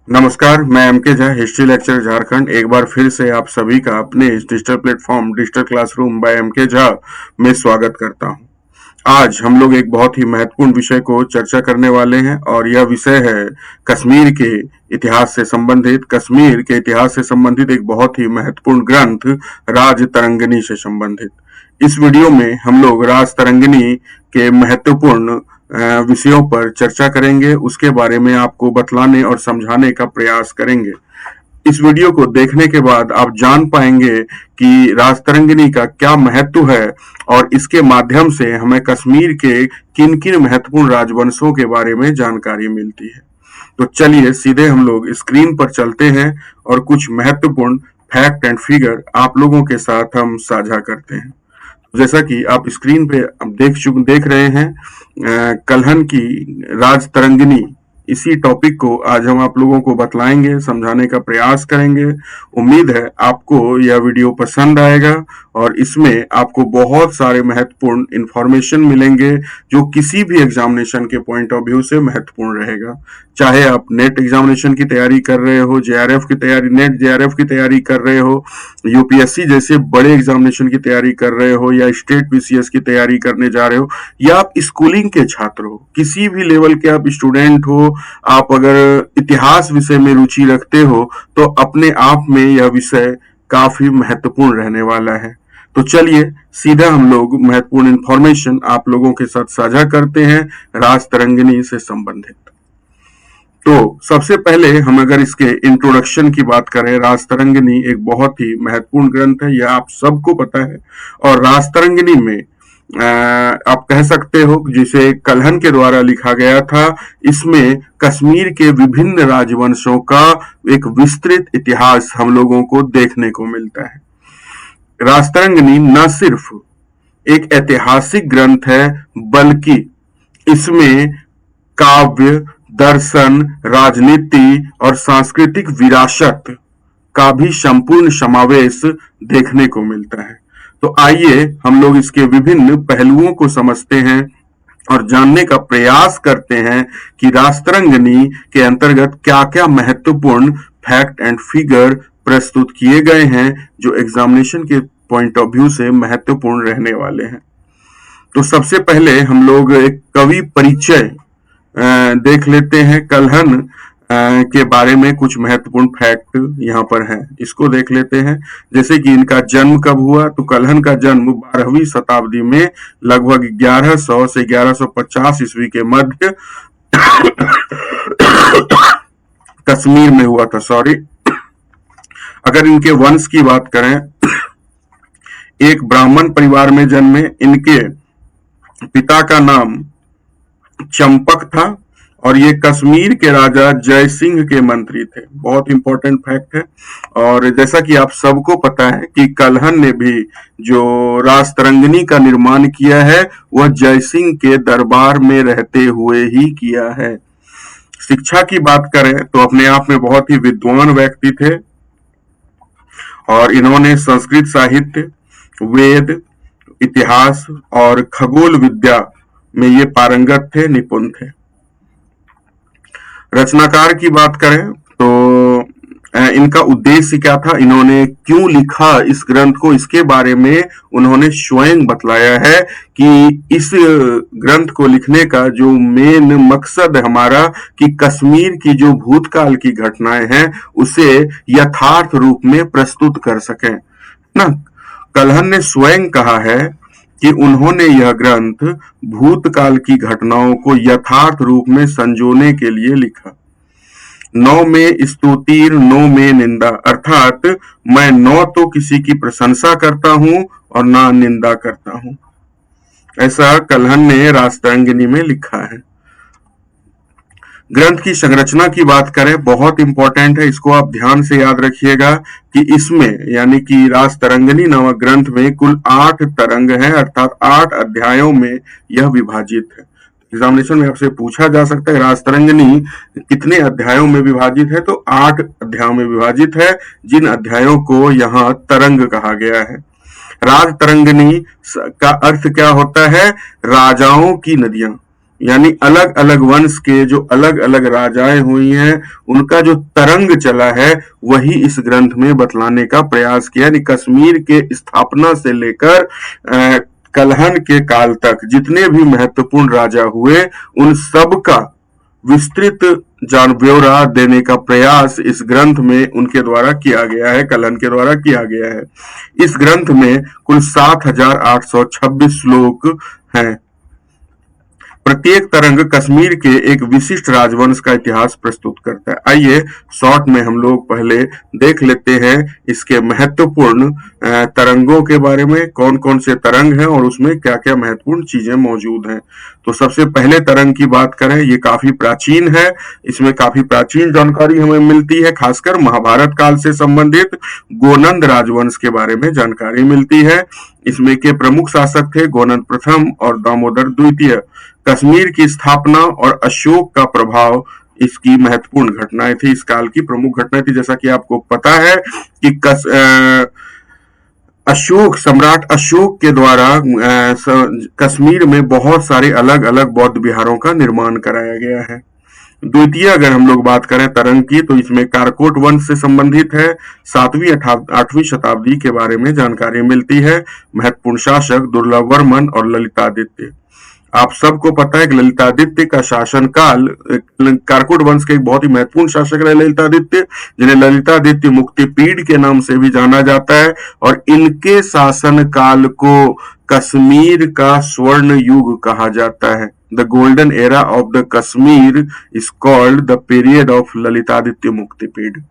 नमस्कार, मैं M K Jha, history lecture Jharkhand. एक बार फिर से आप सभी का अपने इस digital platform digital classroom by M K Jha में स्वागत करता हूं। आज हम लोग एक बहुत ही महत्वपूर्ण विषय को चर्चा करने वाले हैं और यह विषय है कश्मीर के इतिहास से संबंधित। कश्मीर के इतिहास से संबंधित एक बहुत ही महत्वपूर्ण ग्रंथ राजतरंगिणी से संबंधित। इस वीडियो में हम लोग राजतरंगिणी के महत्वपूर्ण विषयों पर चर्चा करेंगे, उसके बारे में आपको बतलाने और समझाने का प्रयास करेंगे। इस वीडियो को देखने के बाद आप जान पाएंगे कि राजतरंगिणी का क्या महत्व है और इसके माध्यम से हमें कश्मीर के किन किन महत्वपूर्ण राजवंशों के बारे में जानकारी मिलती है। तो चलिए सीधे हम लोग स्क्रीन पर चलते हैं और कुछ महत्वपूर्ण फैक्ट एंड फिगर आप लोगों के साथ हम साझा करते हैं। जैसा कि आप स्क्रीन पे देख रहे हैं, कल्हन की राजतरंगिणी, इसी टॉपिक को आज हम आप लोगों को बतलाएंगे, समझाने का प्रयास करेंगे। उम्मीद है आपको यह वीडियो पसंद आएगा और इसमें आपको बहुत सारे महत्वपूर्ण इंफॉर्मेशन मिलेंगे जो किसी भी एग्जामिनेशन के पॉइंट ऑफ व्यू से महत्वपूर्ण रहेगा। चाहे आप नेट एग्जामिनेशन की तैयारी कर रहे हो, जेआरएफ की तैयारी, नेट जेआरएफ की तैयारी कर रहे हो, यूपीएससी जैसे बड़े एग्जामिनेशन की तैयारी कर रहे हो, या स्टेट पीसीएस की तैयारी करने जा रहे हो, या आप स्कूलिंग के छात्र हो, किसी भी लेवल के आप स्टूडेंट हो, आप अगर इतिहास विषय में रुचि रखते हो तो अपने आप में यह विषय काफी महत्वपूर्ण रहने वाला है। तो चलिए सीधा हम लोग महत्वपूर्ण इंफॉर्मेशन आप लोगों के साथ साझा करते हैं राजतरंगिणी से संबंधित। तो सबसे पहले हम अगर इसके इंट्रोडक्शन की बात करें, राजतरंगिणी एक बहुत ही महत्वपूर्ण ग्रंथ है, यह आप सबको पता है। और राजतरंगिणी में आप कह सकते हो जिसे कल्हन के द्वारा लिखा गया था, इसमें कश्मीर के विभिन्न राजवंशों का एक विस्तृत इतिहास हम लोगों को देखने को मिलता है। राजतरंगिणी न सिर्फ एक ऐतिहासिक ग्रंथ है, बल्कि इसमें काव्य, दर्शन, राजनीति और सांस्कृतिक विरासत का भी संपूर्ण समावेश देखने को मिलता है। तो आइए हम लोग इसके विभिन्न पहलुओं को समझते हैं और जानने का प्रयास करते हैं कि राजतरंगिणी के अंतर्गत क्या क्या महत्वपूर्ण फैक्ट एंड फिगर प्रस्तुत किए गए हैं जो एग्जामिनेशन के पॉइंट ऑफ व्यू से महत्वपूर्ण रहने वाले हैं। तो सबसे पहले हम लोग एक कवि परिचय देख लेते हैं। कल्हन के बारे में कुछ महत्वपूर्ण फैक्ट यहाँ पर हैं, इसको देख लेते हैं। जैसे कि इनका जन्म कब हुआ, तो कल्हन का जन्म 12वीं शताब्दी में लगभग 1100 से 1150 ईस्वी के मध्य कश्मीर में हुआ था। अगर इनके वंश की बात करें, एक ब्राह्मण परिवार में जन्मे। इनके पिता का नाम चंपक था और ये कश्मीर के राजा जय सिंह के मंत्री थे। बहुत इंपॉर्टेंट फैक्ट है। और जैसा कि आप सबको पता है कि कल्हन ने भी जो राजतरंगिणी का निर्माण किया है वह जय सिंह के दरबार में रहते हुए ही किया है। शिक्षा की बात करें तो अपने आप में बहुत ही विद्वान व्यक्ति थे और इन्होंने संस्कृत साहित्य, वेद, इतिहास और खगोल विद्या में ये पारंगत थे, निपुण थे। रचनाकार की बात करें तो इनका उद्देश्य क्या था, इन्होंने क्यों लिखा इस ग्रंथ को, इसके बारे में उन्होंने स्वयं बतलाया है कि इस ग्रंथ को लिखने का जो मेन मकसद है हमारा, कि कश्मीर की जो भूतकाल की घटनाएं हैं उसे यथार्थ रूप में प्रस्तुत कर सकें ना। कल्हन ने स्वयं कहा है कि उन्होंने यह ग्रंथ भूतकाल की घटनाओं को यथार्थ रूप में संजोने के लिए लिखा। नौ में स्तुति, नौ में निंदा, अर्थात मैं नौ तो किसी की प्रशंसा करता हूं और ना निंदा करता हूं, ऐसा कल्हन ने राजतरंगिणी में लिखा है। ग्रंथ की संरचना की बात करें, बहुत इंपॉर्टेंट है, इसको आप ध्यान से याद रखिएगा कि इसमें यानी कि राजतरंगिणी नामक ग्रंथ में कुल 8 तरंग हैं, अर्थात 8 अध्यायों में यह विभाजित है। एग्जामिनेशन में आपसे पूछा जा सकता है राजतरंगिणी कितने अध्यायों में विभाजित है, तो 8 अध्यायों में विभाजित है, जिन अध्यायों को यहाँ तरंग कहा गया है। राजतरंगिणी का अर्थ क्या होता है, राजाओं की नदियां। यानी अलग अलग वंश के जो अलग अलग राजाएं हुई हैं उनका जो तरंग चला है वही इस ग्रंथ में बतलाने का प्रयास किया। यानी कश्मीर के स्थापना से लेकर कलहन के काल तक जितने भी महत्वपूर्ण राजा हुए उन सब का विस्तृत ब्यौरा देने का प्रयास इस ग्रंथ में उनके द्वारा किया गया है, कलहन के द्वारा किया गया है। इस ग्रंथ में कुल 7,826 श्लोक हैं। प्रत्येक तरंग कश्मीर के एक विशिष्ट राजवंश का इतिहास प्रस्तुत करता है। आइए शॉर्ट में हम लोग पहले देख लेते हैं इसके महत्वपूर्ण तरंगों के बारे में, कौन कौन से तरंग हैं और उसमें क्या क्या महत्वपूर्ण चीजें मौजूद हैं। तो सबसे पहले तरंग की बात करें, ये काफी प्राचीन है, इसमें काफी प्राचीन जानकारी हमें मिलती है, खासकर महाभारत काल से संबंधित गोनंद राजवंश के बारे में जानकारी मिलती है। इसमें के प्रमुख शासक थे गोनंद प्रथम और दामोदर द्वितीय। कश्मीर की स्थापना और अशोक का प्रभाव इसकी महत्वपूर्ण घटनाएं थी, इस काल की प्रमुख घटनाएं थी। जैसा कि आपको पता है कि सम्राट अशोक के द्वारा कश्मीर में बहुत सारे अलग अलग बौद्ध विहारों का निर्माण कराया गया है। द्वितीय अगर हम लोग बात करें तरंग की तो इसमें कारकोट वंश से संबंधित है। 7वीं 8वीं शताब्दी के बारे में जानकारी मिलती है। महत्वपूर्ण शासक दुर्लभ वर्मन और ललितादित्य। आप सबको पता है कि ललितादित्य का शासनकाल, कारकोट वंश के एक बहुत ही महत्वपूर्ण शासक रहे ललितादित्य, जिन्हें ललितादित्य मुक्तिपीड के नाम से भी जाना जाता है। और इनके शासनकाल को कश्मीर का स्वर्ण युग कहा जाता है। The golden era of the Kashmir is called the period of Lalitaditya Muktapida,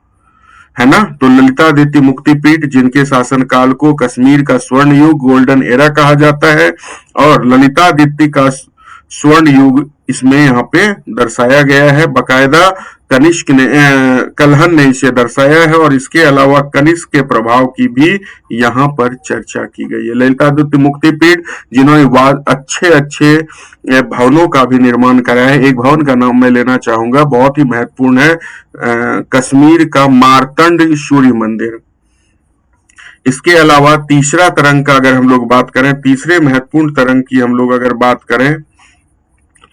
है ना। तो ललितादित्य मुक्तिपीड जिनके शासनकाल को कश्मीर का स्वर्ण युग गोल्डन एरा कहा जाता है, और ललितादित्य का स्वर्ण युग इसमें यहाँ पे दर्शाया गया है। बकायदा कनिष्क ने कलहन ने इसे दर्शाया है, और इसके अलावा कनिष्क के प्रभाव की भी यहाँ पर चर्चा की गई है। ललितादित्य मुक्तिपीड जिन्होंने अच्छे अच्छे भवनों का भी निर्माण कराया है। एक भवन का नाम मैं लेना चाहूंगा, बहुत ही महत्वपूर्ण है, कश्मीर का मार्तंड सूर्य मंदिर। इसके अलावा तीसरा तरंग का अगर हम लोग बात करें, तीसरे महत्वपूर्ण तरंग की हम लोग अगर बात करें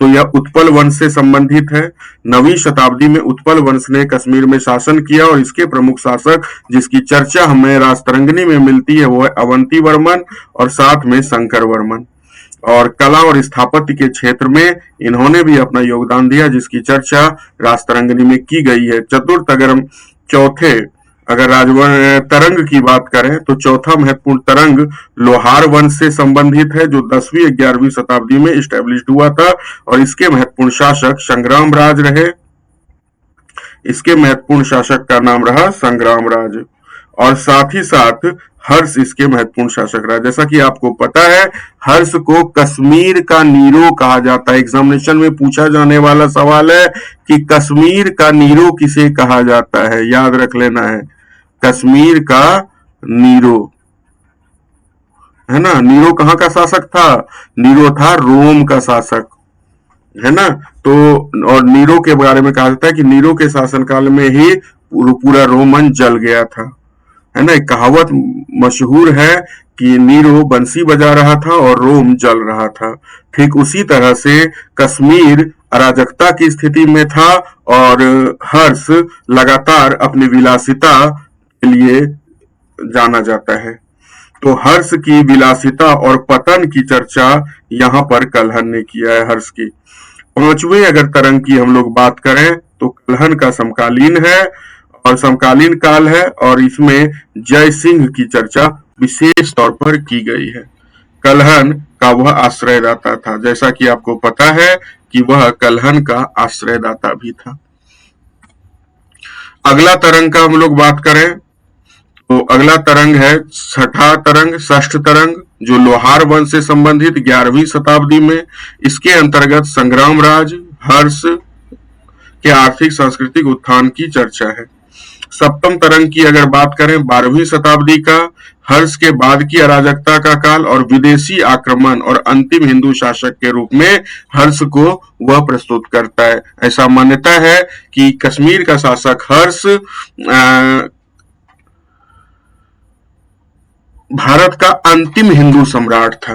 तो यह उत्पल वंश से संबंधित है। 9वीं शताब्दी में उत्पल वंश ने कश्मीर में शासन किया, और इसके प्रमुख शासक जिसकी चर्चा हमें राजतरंगिणी में मिलती है वो है अवंती वर्मन और साथ में शंकर वर्मन। और कला और स्थापत्य के क्षेत्र में इन्होंने भी अपना योगदान दिया, जिसकी चर्चा राजतरंगिणी में की गई है। चतुर्थ चौथे अगर तरंग की बात करें तो चौथा महत्वपूर्ण तरंग लोहार वंश से संबंधित है, जो 10वीं 11वीं शताब्दी में इस्टेब्लिश हुआ था, और इसके महत्वपूर्ण शासक संग्राम राज रहे। इसके महत्वपूर्ण शासक का नाम रहा संग्राम राज, और साथ ही साथ हर्ष इसके महत्वपूर्ण शासक रहा। जैसा कि आपको पता है हर्ष को कश्मीर का नीरो कहा जाता है। एग्जामिनेशन में पूछा जाने वाला सवाल है कि कश्मीर का नीरो किसे कहा जाता है, याद रख लेना है, कश्मीर का नीरो, है ना। नीरो कहाँ का शासक था? नीरो था रोम का शासक, है ना। तो और नीरो के बारे में कहा जाता है कि नीरो के शासनकाल में ही पूरा रोमन जल गया था, है ना। एक कहावत मशहूर है कि नीरो बंसी बजा रहा था और रोम जल रहा था। ठीक उसी तरह से कश्मीर अराजकता की स्थिति में था, और हर्ष लगातार अपनी विलासिता के लिए जाना जाता है। तो हर्ष की विलासिता और पतन की चर्चा यहाँ पर कलहन ने किया है, हर्ष की। पांचवें अगर तरंग की हम लोग बात करें तो कलहन का समकालीन है और समकालीन काल है, और इसमें जय सिंह की चर्चा विशेष तौर पर की गई है। कलहन का वह आश्रयदाता था, जैसा कि आपको पता है कि वह कलहन का आश्रयदाता भी था। अगला तरंग का हम लोग बात करें तो अगला तरंग है छठा तरंग, षष्ठ तरंग, जो लोहार वंश से संबंधित 11वीं शताब्दी में। इसके अंतर्गत संग्राम राज, हर्ष के आर्थिक सांस्कृतिक उत्थान की चर्चा है। सप्तम तरंग की अगर बात करें 12वीं शताब्दी का, हर्ष के बाद की अराजकता का काल और विदेशी आक्रमण और अंतिम हिंदू शासक के रूप में हर्ष को वह प्रस्तुत करता है। ऐसा मान्यता है कि कश्मीर का शासक हर्ष भारत का अंतिम हिंदू सम्राट था,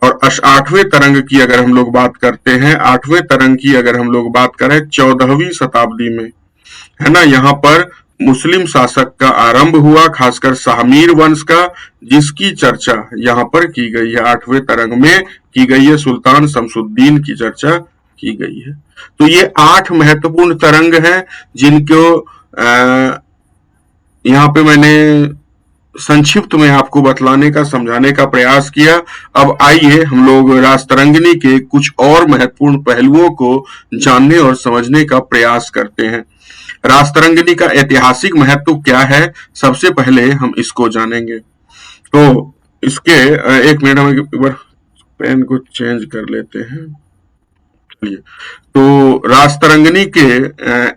और आठवें तरंग की अगर हम लोग बात करते हैं, आठवें तरंग की अगर हम लोग बात करें 14वीं शताब्दी में, है ना, यहाँ पर मुस्लिम शासक का आरंभ हुआ, खासकर शाहमीर वंश का, जिसकी चर्चा यहाँ पर की गई है, आठवें तरंग में की गई है, सुल्तान शमसुद्दीन की चर्चा की गई है। तो ये 8 महत्वपूर्ण तरंग हैं जिनको यहाँ पे मैंने संक्षिप्त में आपको बतलाने का, समझाने का प्रयास किया। अब आइए हम लोग राजतरंगिणी के कुछ और महत्वपूर्ण पहलुओं को जानने और समझने का प्रयास करते हैं। राजतरंगिणी का ऐतिहासिक महत्व क्या है, सबसे पहले हम इसको जानेंगे। तो इसके एक मिनट, हम एक बार पेन को चेंज कर लेते हैं। तो राजतरंगिणी के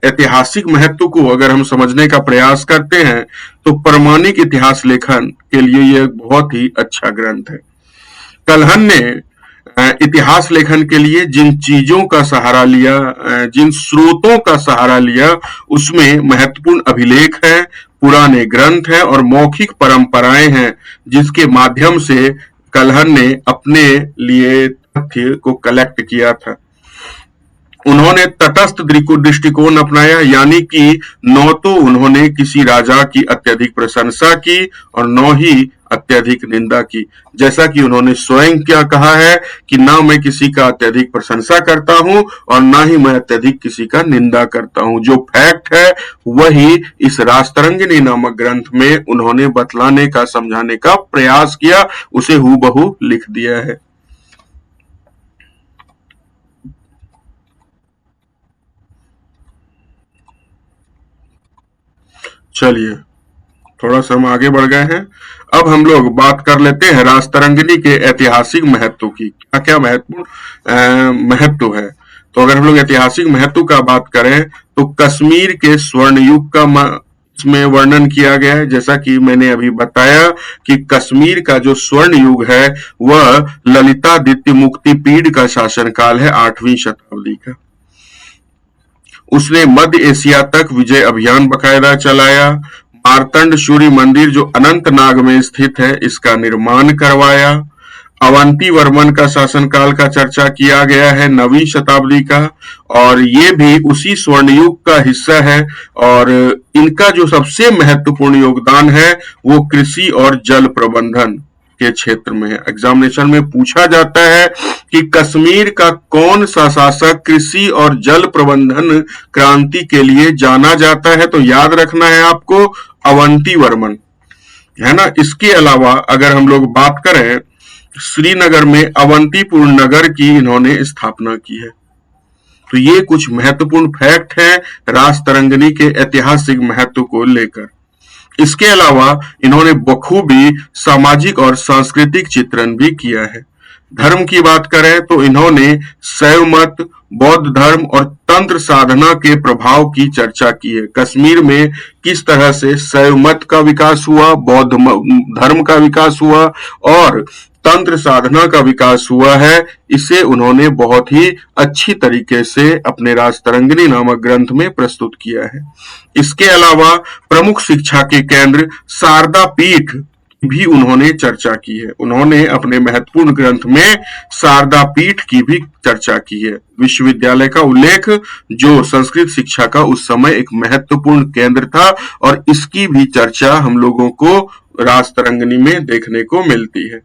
ऐतिहासिक महत्व को अगर हम समझने का प्रयास करते हैं तो प्रामाणिक इतिहास लेखन के लिए यह बहुत ही अच्छा ग्रंथ है। कल्हण ने इतिहास लेखन के लिए जिन चीजों का सहारा लिया, जिन स्रोतों का सहारा लिया, उसमें महत्वपूर्ण अभिलेख है, पुराने ग्रंथ हैं और मौखिक परंपराएं हैं, जिसके माध्यम से कल्हण ने अपने लिए तथ्य को कलेक्ट किया था। उन्होंने तटस्थ दृष्टिकोण अपनाया, यानी कि न तो उन्होंने किसी राजा की अत्यधिक प्रशंसा की और न ही अत्यधिक निंदा की। जैसा कि उन्होंने स्वयं क्या कहा है कि ना मैं किसी का अत्यधिक प्रशंसा करता हूं और ना ही मैं अत्यधिक किसी का निंदा करता हूं। जो फैक्ट है वही इस राजतरंगिणी नामक ग्रंथ में उन्होंने बतलाने का, समझाने का प्रयास किया, उसे हूबहू लिख दिया है। चलिए, थोड़ा सा हम आगे बढ़ गए हैं। अब हम लोग बात कर लेते हैं राजतरंगिणी के ऐतिहासिक महत्व की। क्या क्या महत्वपूर्ण महत्व है। तो अगर हम लोग ऐतिहासिक महत्व का बात करें तो कश्मीर के स्वर्ण युग का इसमें वर्णन किया गया है। जैसा कि मैंने अभी बताया कि कश्मीर का जो स्वर्ण युग है वह ललितादित्य मुक्तिपीड का शासनकाल है, 8वीं शताब्दी का। उसने मध्य एशिया तक विजय अभियान बकायदा चलाया। मार्तंड सूर्य मंदिर जो अनंतनाग में स्थित है, इसका निर्माण करवाया। अवंती वर्मन का शासनकाल का चर्चा किया गया है, 9वीं शताब्दी का, और ये भी उसी स्वर्ण युग का हिस्सा है। और इनका जो सबसे महत्वपूर्ण योगदान है वो कृषि और जल प्रबंधन के क्षेत्र में है। एग्जामिनेशन में पूछा जाता है कि कश्मीर का कौन सा शासक कृषि और जल प्रबंधन क्रांति के लिए जाना जाता है, तो याद रखना है आपको अवंती वर्मन, है ना। इसके अलावा अगर हम लोग बात करें, श्रीनगर में अवंतीपुर नगर की इन्होंने स्थापना की है। तो ये कुछ महत्वपूर्ण फैक्ट है राजतरंगिणी के ऐतिहासिक महत्व को लेकर। इसके अलावा इन्होंने बखूबी सामाजिक और सांस्कृतिक चित्रण भी किया है। धर्म की बात करें तो इन्होंने शैव मत, बौद्ध धर्म और तंत्र साधना के प्रभाव की चर्चा की है। कश्मीर में किस तरह से शैव मत का विकास हुआ, बौद्ध धर्म का विकास हुआ और तंत्र साधना का विकास हुआ है, इसे उन्होंने बहुत ही अच्छी तरीके से अपने राजतरंगिणी नामक ग्रंथ में प्रस्तुत किया है। इसके अलावा प्रमुख शिक्षा के केंद्र शारदा पीठ भी उन्होंने चर्चा की है। उन्होंने अपने महत्वपूर्ण ग्रंथ में शारदा पीठ की भी चर्चा की है, विश्वविद्यालय का उल्लेख जो संस्कृत शिक्षा का उस समय एक महत्वपूर्ण केंद्र था, और इसकी भी चर्चा हम लोगों को राजतरंगिणी में देखने को मिलती है।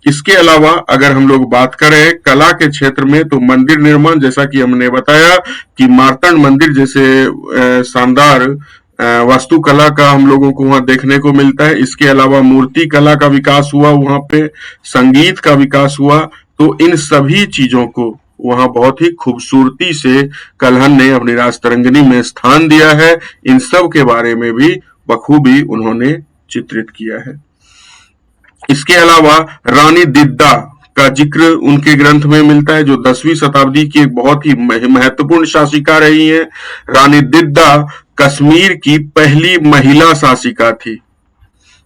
इसके अलावा अगर हम लोग बात करें कला के क्षेत्र में, तो मंदिर निर्माण, जैसा कि हमने बताया कि मार्तंड मंदिर जैसे शानदार वास्तुकला का हम लोगों को वहां देखने को मिलता है। इसके अलावा मूर्ति कला का विकास हुआ, वहां पे संगीत का विकास हुआ। तो इन सभी चीजों को वहां बहुत ही खूबसूरती से कल्हण ने अपनी राजतरंगिणी में स्थान दिया है। इन सब के बारे में भी बखूबी उन्होंने चित्रित किया है। इसके अलावा रानी दिद्दा का जिक्र उनके ग्रंथ में मिलता है, जो 10वीं शताब्दी की एक बहुत ही महत्वपूर्ण शासिका रही है। रानी दिद्दा कश्मीर की पहली महिला शासिका थी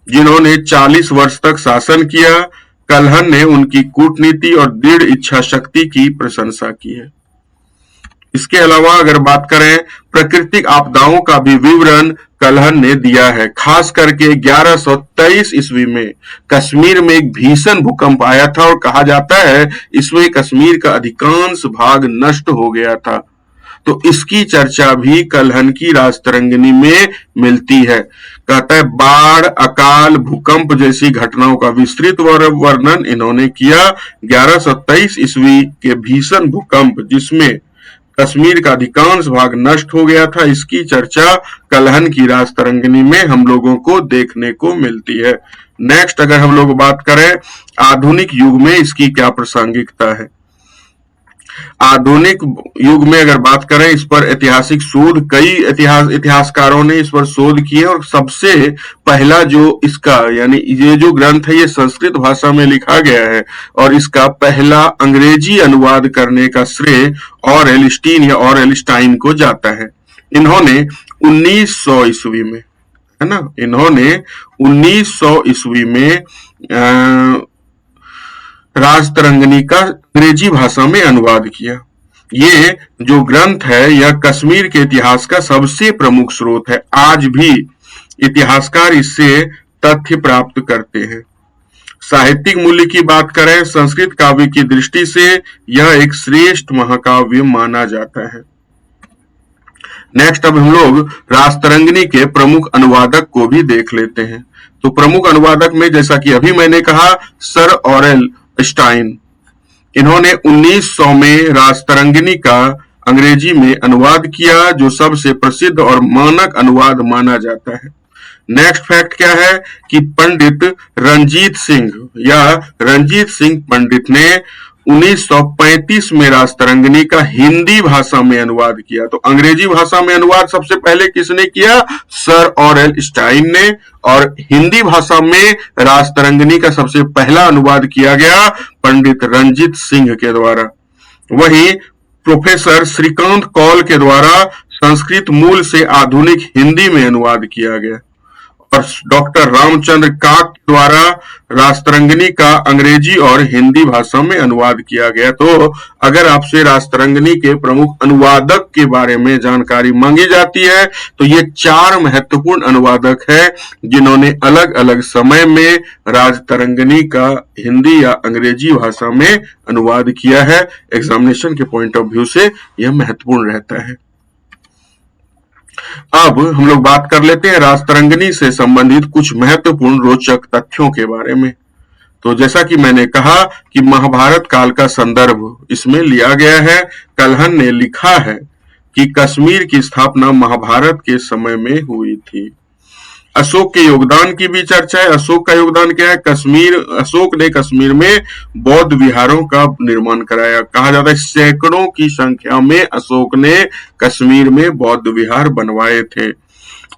जिन्होंने 40 वर्ष तक शासन किया। कल्हण ने उनकी कूटनीति और दृढ़ इच्छा शक्ति की प्रशंसा की है। इसके अलावा अगर बात करें प्राकृतिक आपदाओं का भी विवरण कल्हण ने दिया है। खास करके 1123 ईस्वी में कश्मीर में एक भीषण भूकंप आया था और कहा जाता है इसमें कश्मीर का अधिकांश भाग नष्ट हो गया था। तो इसकी चर्चा भी कल्हण की राजतरंगिणी में मिलती है। कहता है बाढ़, अकाल, भूकंप जैसी घटनाओं का विस्तृत वर्णन इन्होंने किया। 1123 ईस्वी के भीषण भूकंप जिसमें कश्मीर का अधिकांश भाग नष्ट हो गया था, इसकी चर्चा कल्हण की राजतरंगिणी में हम लोगों को देखने को मिलती है। नेक्स्ट अगर हम लोग बात करें आधुनिक युग में इसकी क्या प्रासंगिकता है। आधुनिक युग में अगर बात करें इस पर ऐतिहासिक शोध कई इतिहासकारों ने इस पर शोध किए और सबसे पहला जो इसका यानी ये जो ग्रंथ है ये संस्कृत भाषा में लिखा गया है और इसका पहला अंग्रेजी अनुवाद करने का श्रेय ऑरेल स्टीन या ऑरेल स्टाइन को जाता है। इन्होंने 1900 ईस्वी में है ना, इन्होंने 1900 ईस्वी में राजतरंगिणी का अंग्रेजी भाषा में अनुवाद किया। ये जो ग्रंथ है यह कश्मीर के इतिहास का सबसे प्रमुख स्रोत है। आज भी इतिहासकार इससे तथ्य प्राप्त करते हैं। साहित्यिक मूल्य की बात करें संस्कृत काव्य की दृष्टि से यह एक श्रेष्ठ महाकाव्य माना जाता है। नेक्स्ट अब हम लोग राजतरंगिणी के प्रमुख अनुवादक को भी देख लेते हैं। तो प्रमुख अनुवादक में जैसा कि अभी मैंने कहा सर ऑरेल स्टाइन, इन्होंने 1900 में राजतरंगिणी का अंग्रेजी में अनुवाद किया जो सबसे प्रसिद्ध और मानक अनुवाद माना जाता है। नेक्स्ट फैक्ट क्या है कि पंडित रंजीत सिंह या रंजीत सिंह पंडित ने 1935 में राजतरंगिणी का हिंदी भाषा में अनुवाद किया। तो अंग्रेजी भाषा में अनुवाद सबसे पहले किसने किया? सर ऑरेल स्टाइन ने। और हिंदी भाषा में राजतरंगिणी का सबसे पहला अनुवाद किया गया पंडित रंजीत सिंह के द्वारा। वहीं प्रोफेसर श्रीकांत कौल के द्वारा संस्कृत मूल से आधुनिक हिंदी में अनुवाद किया गया और डॉक्टर रामचंद्र काक द्वारा राजतरंगिणी का अंग्रेजी और हिंदी भाषा में अनुवाद किया गया। तो अगर आपसे राजतरंगिणी के प्रमुख अनुवादक के बारे में जानकारी मांगी जाती है तो ये 4 महत्वपूर्ण अनुवादक हैं जिन्होंने अलग अलग समय में राजतरंगिणी का हिंदी या अंग्रेजी भाषा में अनुवाद किया है। एग्जामिनेशन के पॉइंट ऑफ व्यू से यह महत्वपूर्ण रहता है। अब हम लोग बात कर लेते हैं राजतरंगिणी से संबंधित कुछ महत्वपूर्ण रोचक तथ्यों के बारे में। तो जैसा कि मैंने कहा कि महाभारत काल का संदर्भ इसमें लिया गया है। कल्हण ने लिखा है कि कश्मीर की स्थापना महाभारत के समय में हुई थी। अशोक के योगदान की भी चर्चा है। अशोक का योगदान क्या है? अशोक ने कश्मीर में बौद्ध विहारों का निर्माण कराया। कहा जाता है सैकड़ों की संख्या में अशोक ने कश्मीर में बौद्ध विहार बनवाए थे।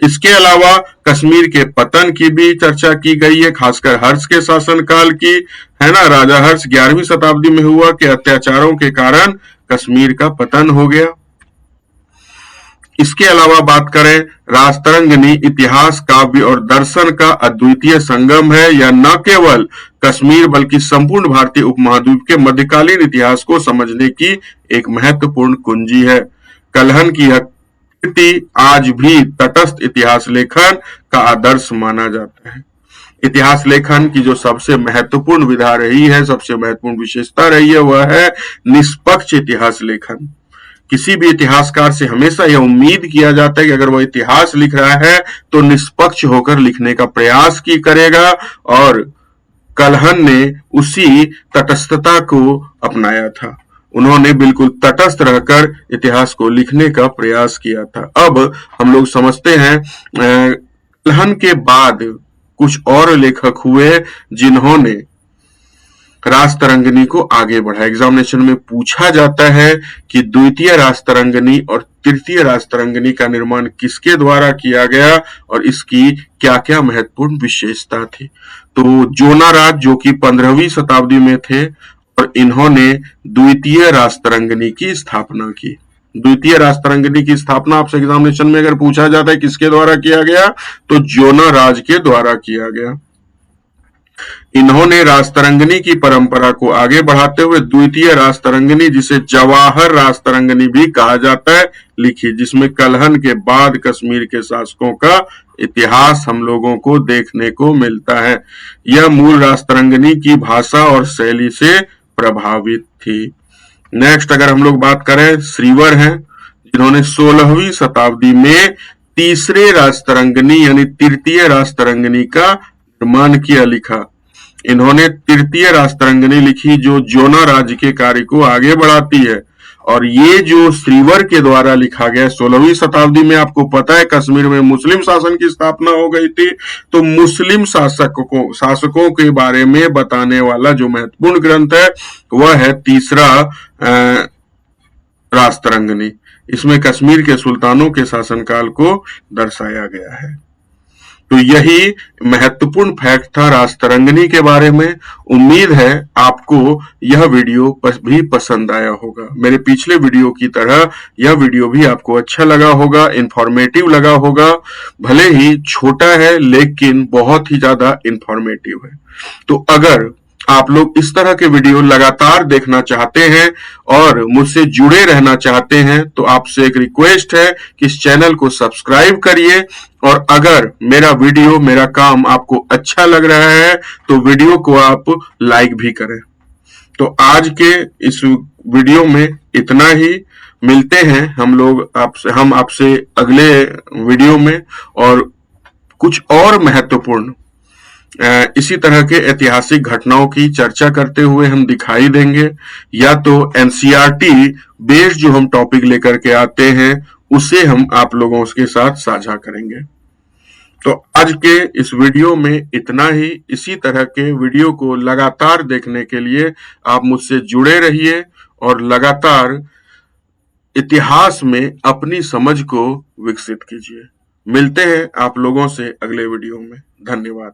इसके अलावा कश्मीर के पतन की भी चर्चा की गई है, खासकर हर्ष के शासनकाल की, है ना। राजा हर्ष 11वीं शताब्दी में हुआ कि अत्याचारों के कारण कश्मीर का पतन हो गया। इसके अलावा बात करें राजतरंगिणी इतिहास, काव्य और दर्शन का अद्वितीय संगम है। यह न केवल कश्मीर बल्कि संपूर्ण भारतीय उपमहाद्वीप के मध्यकालीन इतिहास को समझने की एक महत्वपूर्ण कुंजी है। कल्हण की यह कृति आज भी तटस्थ इतिहास लेखन का आदर्श माना जाता है। इतिहास लेखन की जो सबसे महत्वपूर्ण विधा रही है, सबसे महत्वपूर्ण विशेषता रही है, वह है निष्पक्ष इतिहास लेखन। किसी भी इतिहासकार से हमेशा यह उम्मीद किया जाता है कि अगर वह इतिहास लिख रहा है तो निष्पक्ष होकर लिखने का प्रयास की करेगा और कल्हण ने उसी तटस्थता को अपनाया था। उन्होंने बिल्कुल तटस्थ रहकर इतिहास को लिखने का प्रयास किया था। अब हम लोग समझते हैं कल्हण के बाद कुछ और लेखक हुए जिन्होंने राजतरंगिणी को आगे बढ़ा। एग्जामिनेशन में पूछा जाता है कि द्वितीय राजतरंगिणी और तृतीय राजतरंगिणी का निर्माण किसके द्वारा किया गया और इसकी क्या क्या महत्वपूर्ण विशेषता थी। तो जोनाराज जो कि 15वीं शताब्दी में थे और इन्होंने द्वितीय राजतरंगिणी की स्थापना की। द्वितीय राजतरंगिणी की स्थापना आपसे एग्जामिनेशन में अगर पूछा जाता है किसके द्वारा किया गया तो जोनाराज के द्वारा किया गया। इन्होंने रास्तरंगिणी की परंपरा को आगे बढ़ाते हुए द्वितीय रास्तरंगिणी, जिसे जवाहर रास्तरंगिणी भी कहा जाता है, लिखी, जिसमें कलहन के बाद कश्मीर के शासकों का इतिहास हम लोगों को देखने को मिलता है। यह मूल रास्तरंगिणी की भाषा और शैली से प्रभावित थी। नेक्स्ट अगर हम लोग बात करें, श्रीवर हैं, जिन्होंने 16वीं शताब्दी में तीसरे रास्तरंगिणी यानी तृतीय रास्तरंगिणी का निर्माण किया, लिखा। इन्होंने तृतीय रास्तरंगिणी लिखी जो जोना राज्य के कार्य को आगे बढ़ाती है। और ये जो श्रीवर के द्वारा लिखा गया 16वीं शताब्दी में, आपको पता है कश्मीर में मुस्लिम शासन की स्थापना हो गई थी, तो मुस्लिम शासकों के बारे में बताने वाला जो महत्वपूर्ण ग्रंथ है वह है तीसरा रास्तरंगिणी। इसमें कश्मीर के सुल्तानों के शासनकाल को दर्शाया गया है। तो यही महत्वपूर्ण फैक्ट था रास्तरंगिणी के बारे में। उम्मीद है आपको यह वीडियो भी पसंद आया होगा। मेरे पिछले वीडियो की तरह यह वीडियो भी आपको अच्छा लगा होगा, इंफॉर्मेटिव लगा होगा। भले ही छोटा है लेकिन बहुत ही ज्यादा इंफॉर्मेटिव है। तो अगर आप लोग इस तरह के वीडियो लगातार देखना चाहते हैं और मुझसे जुड़े रहना चाहते हैं तो आपसे एक रिक्वेस्ट है कि इस चैनल को सब्सक्राइब करिए। और अगर मेरा वीडियो, मेरा काम आपको अच्छा लग रहा है तो वीडियो को आप लाइक भी करें। तो आज के इस वीडियो में इतना ही। मिलते हैं हम आपसे अगले वीडियो में और कुछ और महत्वपूर्ण इसी तरह के ऐतिहासिक घटनाओं की चर्चा करते हुए हम दिखाई देंगे, या तो एनसीईआरटी बेस्ड जो हम टॉपिक लेकर के आते हैं उसे हम आप लोगों के साथ साझा करेंगे। तो आज के इस वीडियो में इतना ही। इसी तरह के वीडियो को लगातार देखने के लिए आप मुझसे जुड़े रहिए और लगातार इतिहास में अपनी समझ को विकसित कीजिए। मिलते हैं आप लोगों से अगले वीडियो में। धन्यवाद।